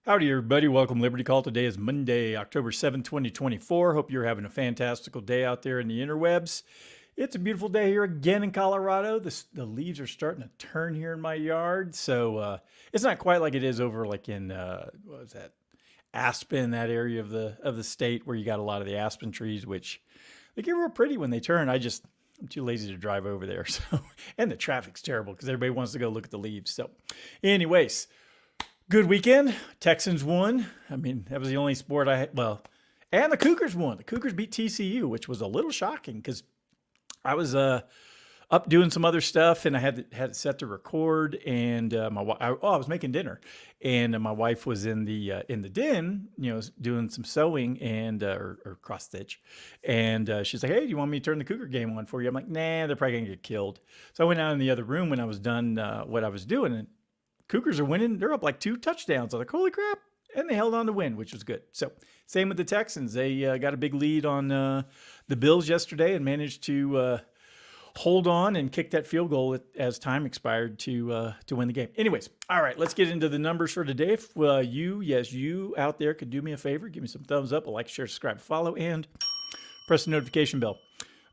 Howdy, everybody. Welcome to Liberty Call. Today is Monday, October 7th, 2024. Hope you're having a fantastical day out there in the interwebs. It's a beautiful day here again in Colorado. The leaves are starting to turn here in my yard. So it's not quite like it is over like in, what was that? Aspen, that area of the state where you got a lot of the aspen trees, which they get real pretty when they turn. I'm too lazy to drive over there. So, and the traffic's terrible because everybody wants to go look at the leaves. So anyways, good weekend. Texans won. I mean, that was the only sport I had. Well, and the Cougars won. The Cougars beat TCU, which was a little shocking because I was up doing some other stuff and I had it set to record. And I was making dinner, and my wife was in the den, doing some sewing and or cross stitch. And she's like, "Hey, do you want me to turn the Cougar game on for you?" I'm like, "Nah, they're probably gonna get killed." So I went out in the other room when I was done what I was doing, and Cougars are winning. They're up like 2 touchdowns. I was like, holy crap. And they held on to win, which was good. So same with the Texans. They got a big lead on the Bills yesterday and managed to hold on and kick that field goal as time expired to win the game. Anyways, all right, let's get into the numbers for today. If you out there could do me a favor, give me some thumbs up, a like, share, subscribe, follow, and press the notification bell.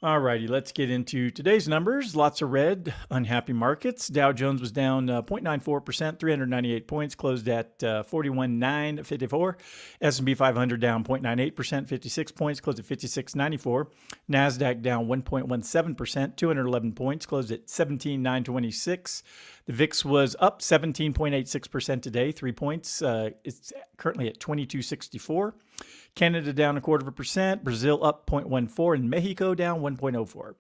All righty, let's get into today's numbers. Lots of red, unhappy markets. Dow Jones was down 0.94%, 398 points, closed at 41,954. S&P 500 down 0.98%, 56 points, closed at 56,94. NASDAQ down 1.17%, 211 points, closed at 17,926. The VIX was up 17.86% today, 3 points. It's currently at 2264. Canada down 0.25%, Brazil up 0.14%, and Mexico down 1.04%.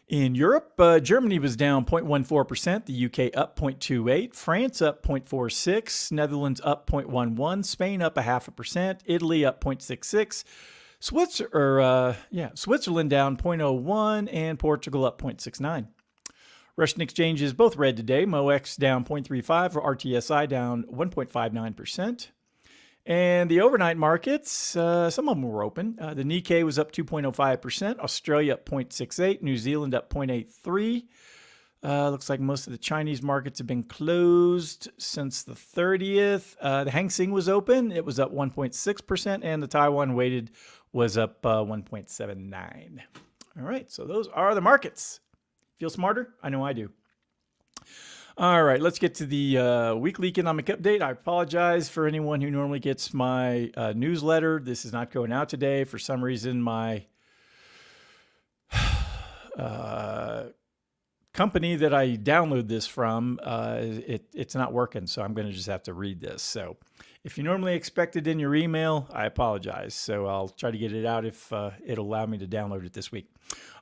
In Europe, Germany was down 0.14%, the UK up 0.28%, France up 0.46%, Netherlands up 0.11%, Spain up 0.5%, Italy up 0.66%, Switzerland down 0.01%, and Portugal up 0.69%. Russian exchanges both red today. MOEX down 0.35%, or RTSI down 1.59%. And the overnight markets, some of them were open. The Nikkei was up 2.05%, Australia up 0.68%, New Zealand up 0.83%. Looks like most of the Chinese markets have been closed since the 30th. The Hang Seng was open. It was up 1.6%, and the Taiwan weighted was up 1.79%. All right, so those are the markets. Feel smarter? I know I do. All right, let's get to the weekly economic update. I apologize for anyone who normally gets my newsletter. This is not going out today. For some reason, my company that I download this from, it's not working, so I'm going to just have to read this. So if you normally expect it in your email, I apologize. So I'll try to get it out if it'll allow me to download it this week.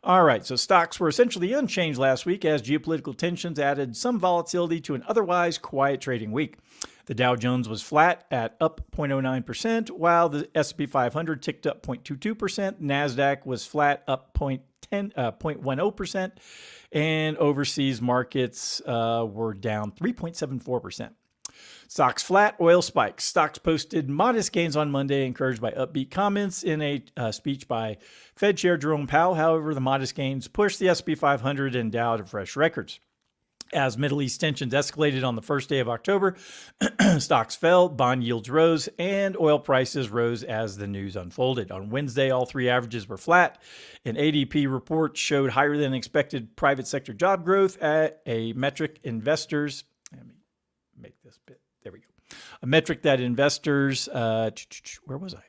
All right, so stocks were essentially unchanged last week as geopolitical tensions added some volatility to an otherwise quiet trading week. The Dow Jones was flat at up 0.09%, while the S&P 500 ticked up 0.22%. NASDAQ was flat, up 0.10%, and overseas markets were down 3.74%. Stocks flat, oil spikes. Stocks posted modest gains on Monday, encouraged by upbeat comments in a speech by Fed Chair Jerome Powell. However, the modest gains pushed the S&P 500 and Dow to fresh records. As Middle East tensions escalated on the first day of October, stocks fell, bond yields rose, and oil prices rose as the news unfolded. On Wednesday, all three averages were flat. An ADP report showed higher than expected private sector job growth at a metric investors. Let me make this bit. There we go. A metric that investors, where was I?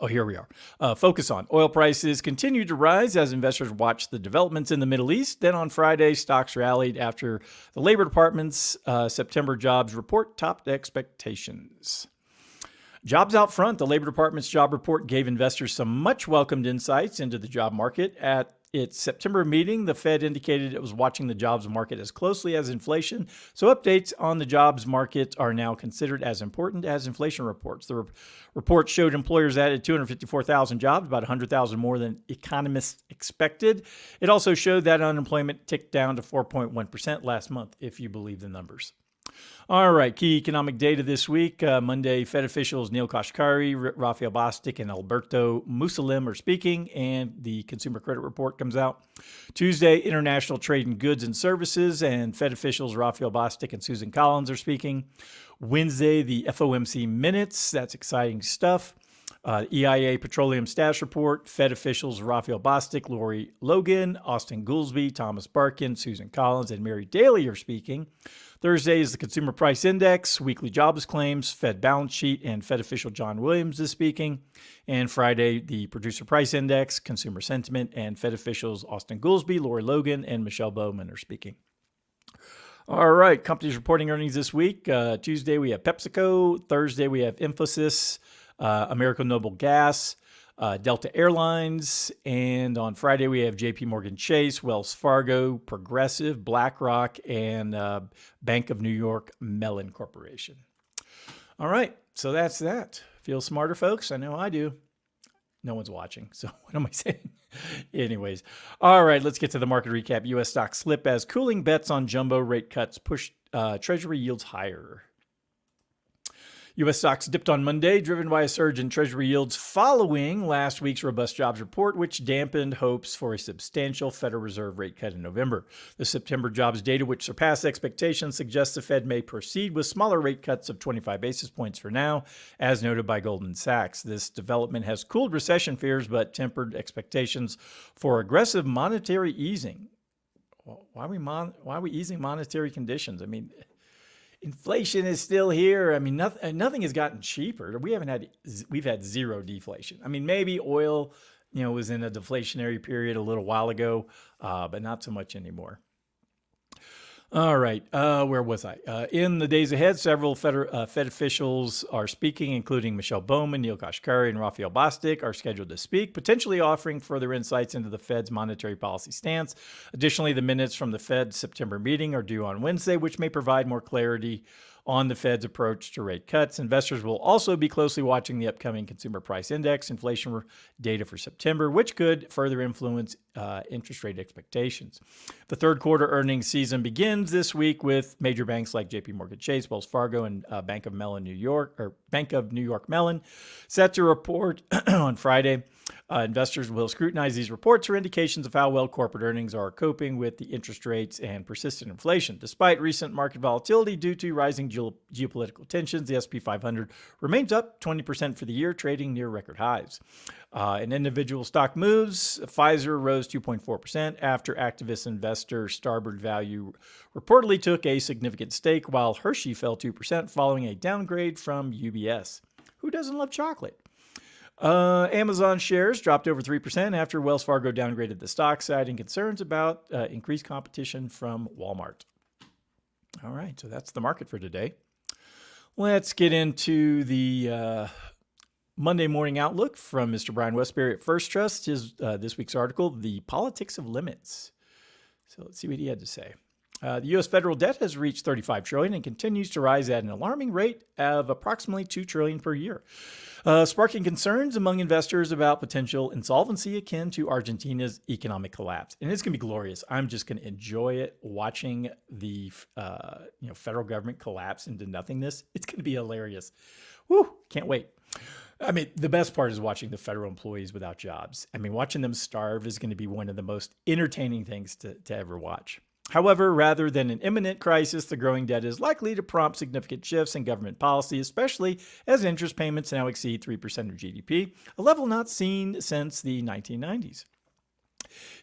Here we are. Focus on. Oil prices continued to rise as investors watched the developments in the Middle East. Then on Friday, stocks rallied after the Labor Department's September jobs report topped expectations. Jobs out front. The Labor Department's job report gave investors some much welcomed insights into the job market. At its September meeting, the Fed indicated it was watching the jobs market as closely as inflation. So updates on the jobs market are now considered as important as inflation reports. The report showed employers added 254,000 jobs, about 100,000 more than economists expected. It also showed that unemployment ticked down to 4.1% last month, if you believe the numbers. All right, key economic data this week. Monday, Fed officials Neil Kashkari, Raphael Bostic, and Alberto Musalim are speaking, and the consumer credit report comes out. Tuesday, international trade in goods and services, and Fed officials Raphael Bostic and Susan Collins are speaking. Wednesday, the FOMC minutes. That's exciting stuff. EIA Petroleum Stash Report, Fed officials Raphael Bostic, Lori Logan, Austin Goolsbee, Thomas Barkin, Susan Collins, and Mary Daly are speaking. Thursday is the Consumer Price Index, weekly jobs claims, Fed balance sheet, and Fed official John Williams is speaking. And Friday, the Producer Price Index, consumer sentiment, and Fed officials Austin Goolsbee, Lori Logan, and Michelle Bowman are speaking. All right, companies reporting earnings this week. Tuesday, we have PepsiCo. Thursday, we have Infosys, American Noble Gas, Delta Airlines, and on Friday we have JP Morgan Chase, Wells Fargo, Progressive, BlackRock, and Bank of New York Mellon Corporation. All right, so that's that. Feel smarter, folks? I know I do. No one's watching, so what am I saying? Anyways, all right, let's get to the market recap. U.S. stocks slip as cooling bets on jumbo rate cuts push Treasury yields higher. U.S. stocks dipped on Monday, driven by a surge in Treasury yields following last week's robust jobs report, which dampened hopes for a substantial Federal Reserve rate cut in November. The September jobs data, which surpassed expectations, suggests the Fed may proceed with smaller rate cuts of 25 basis points for now, as noted by Goldman Sachs. This development has cooled recession fears, but tempered expectations for aggressive monetary easing. Why are we easing monetary conditions? I mean, inflation is still here. I mean, nothing has gotten cheaper. We've had zero deflation. I mean, maybe oil, was in a deflationary period a little while ago, but not so much anymore. All right, where was I? In the days ahead, several Fed officials are speaking, including Michelle Bowman, Neil Kashkari, and Raphael Bostic are scheduled to speak, potentially offering further insights into the Fed's monetary policy stance. Additionally, the minutes from the Fed's September meeting are due on Wednesday, which may provide more clarity on the Fed's approach to rate cuts. Investors will also be closely watching the upcoming Consumer Price Index inflation data for September, which could further influence interest rate expectations. The third quarter earnings season begins this week with major banks like JP Morgan Chase, Wells Fargo, and Bank of New York Mellon set to report on Friday. Investors will scrutinize these reports for indications of how well corporate earnings are coping with the interest rates and persistent inflation. Despite recent market volatility due to rising geopolitical tensions, the S&P 500 remains up 20% for the year, trading near record highs. In individual stock moves, Pfizer rose 2.4% after activist investor Starboard Value reportedly took a significant stake, while Hershey fell 2% following a downgrade from UBS. Who doesn't love chocolate? Amazon shares dropped over 3% after Wells Fargo downgraded the stock, citing concerns about increased competition from Walmart. All right, so that's the market for today. Let's get into the Monday morning outlook from Mr. Brian Westbury at First Trust, his this week's article, The Politics of Limits. So let's see what he had to say. The U.S. federal debt has reached $35 trillion and continues to rise at an alarming rate of approximately $2 trillion per year, sparking concerns among investors about potential insolvency akin to Argentina's economic collapse. And it's going to be glorious. I'm just going to enjoy it, watching the federal government collapse into nothingness. It's going to be hilarious. Woo! Can't wait. I mean, the best part is watching the federal employees without jobs. I mean, watching them starve is going to be one of the most entertaining things to ever watch. However, rather than an imminent crisis, the growing debt is likely to prompt significant shifts in government policy, especially as interest payments now exceed 3% of GDP, a level not seen since the 1990s.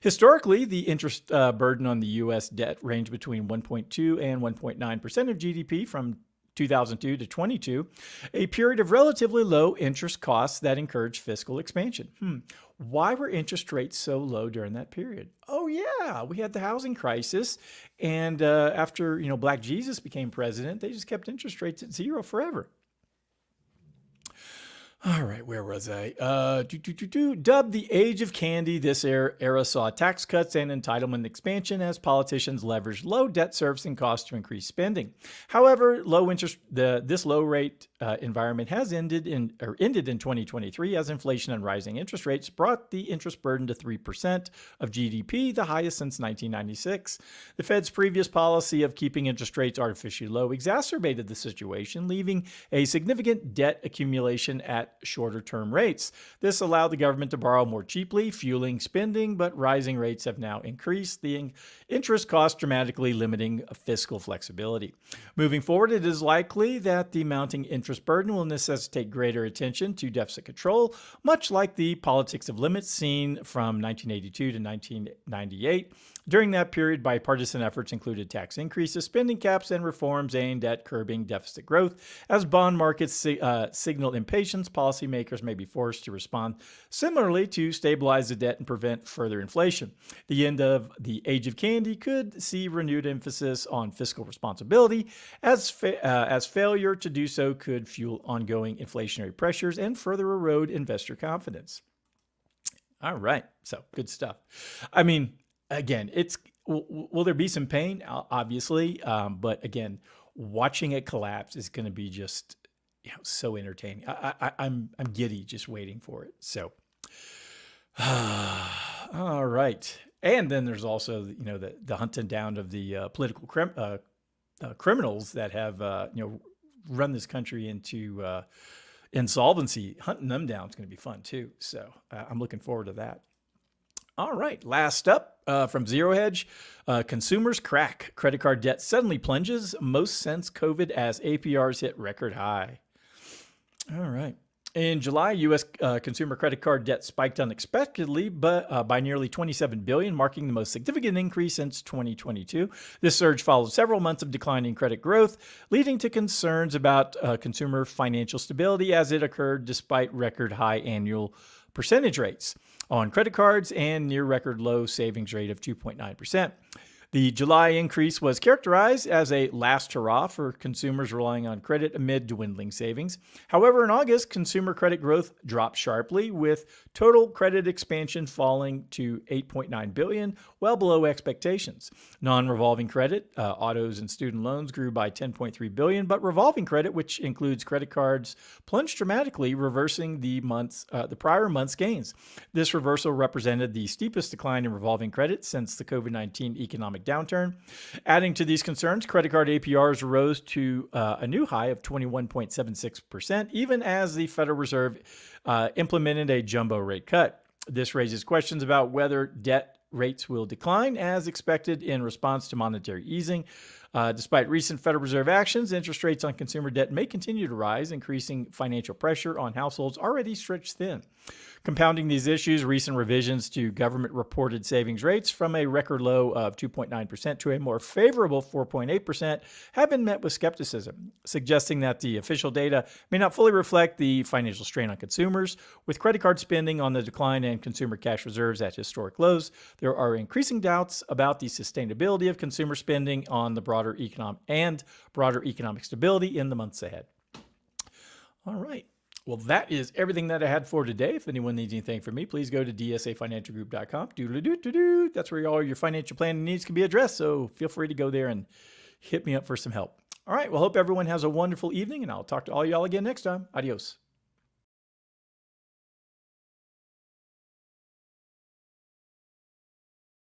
Historically, the interest burden on the U.S. debt ranged between 1.2 and 1.9% of GDP from 2002 to 22, a period of relatively low interest costs that encouraged fiscal expansion. Why were interest rates so low during that period? Oh yeah, we had the housing crisis, and after Black Jesus became president, they just kept interest rates at zero forever. All right, where was I? Dubbed the age of candy, this era saw tax cuts and entitlement expansion as politicians leveraged low debt servicing costs to increase spending. However, this low rate environment has ended in 2023 as inflation and rising interest rates brought the interest burden to 3% of GDP, the highest since 1996. The Fed's previous policy of keeping interest rates artificially low exacerbated the situation, leaving a significant debt accumulation at shorter term rates. This allowed the government to borrow more cheaply, fueling spending, but rising rates have now increased the interest cost dramatically, limiting fiscal flexibility. Moving forward, it is likely that the mounting interest burden will necessitate greater attention to deficit control, much like the politics of limits seen from 1982 to 1998. During that period, bipartisan efforts included tax increases, spending caps, and reforms aimed at curbing deficit growth. As bond markets signal impatience, policymakers may be forced to respond similarly to stabilize the debt and prevent further inflation. The end of the age of candy could see renewed emphasis on fiscal responsibility, as failure to do so could fuel ongoing inflationary pressures and further erode investor confidence. All right, so good stuff. I mean, again, will there be some pain? Obviously, but again, watching it collapse is going to be just so entertaining. I'm giddy just waiting for it. So, all right, and then there's also the hunting down of the political criminals that have run this country into insolvency. Hunting them down is going to be fun too. So I'm looking forward to that. All right, last up from Zero Hedge, consumers crack. Credit card debt suddenly plunges, most since COVID as APRs hit record high. All right. In July, U.S. Consumer credit card debt spiked unexpectedly, but by nearly $27 billion, marking the most significant increase since 2022. This surge followed several months of declining credit growth, leading to concerns about consumer financial stability as it occurred despite record high annual percentage rates on credit cards and near record low savings rate of 2.9%. The July increase was characterized as a last hurrah for consumers relying on credit amid dwindling savings. However, in August, consumer credit growth dropped sharply, with total credit expansion falling to $8.9 billion, well below expectations. Non-revolving credit, autos and student loans grew by $10.3 billion, but revolving credit, which includes credit cards, plunged dramatically, reversing the prior month's gains. This reversal represented the steepest decline in revolving credit since the COVID-19 economic downturn. Adding to these concerns, credit card APRs rose to a new high of 21.76%, even as the Federal Reserve implemented a jumbo rate cut. This raises questions about whether debt rates will decline as expected in response to monetary easing. Despite recent Federal Reserve actions, interest rates on consumer debt may continue to rise, increasing financial pressure on households already stretched thin. Compounding these issues, recent revisions to government-reported savings rates from a record low of 2.9% to a more favorable 4.8% have been met with skepticism, suggesting that the official data may not fully reflect the financial strain on consumers. With credit card spending on the decline and consumer cash reserves at historic lows, there are increasing doubts about the sustainability of consumer spending on the broader economic stability in the months ahead. All right. Well, that is everything that I had for today. If anyone needs anything from me, please go to dsafinancialgroup.com. Doodle-doo-doo-doo. That's where all your financial planning needs can be addressed. So feel free to go there and hit me up for some help. All right. Well, hope everyone has a wonderful evening, and I'll talk to all y'all again next time. Adios.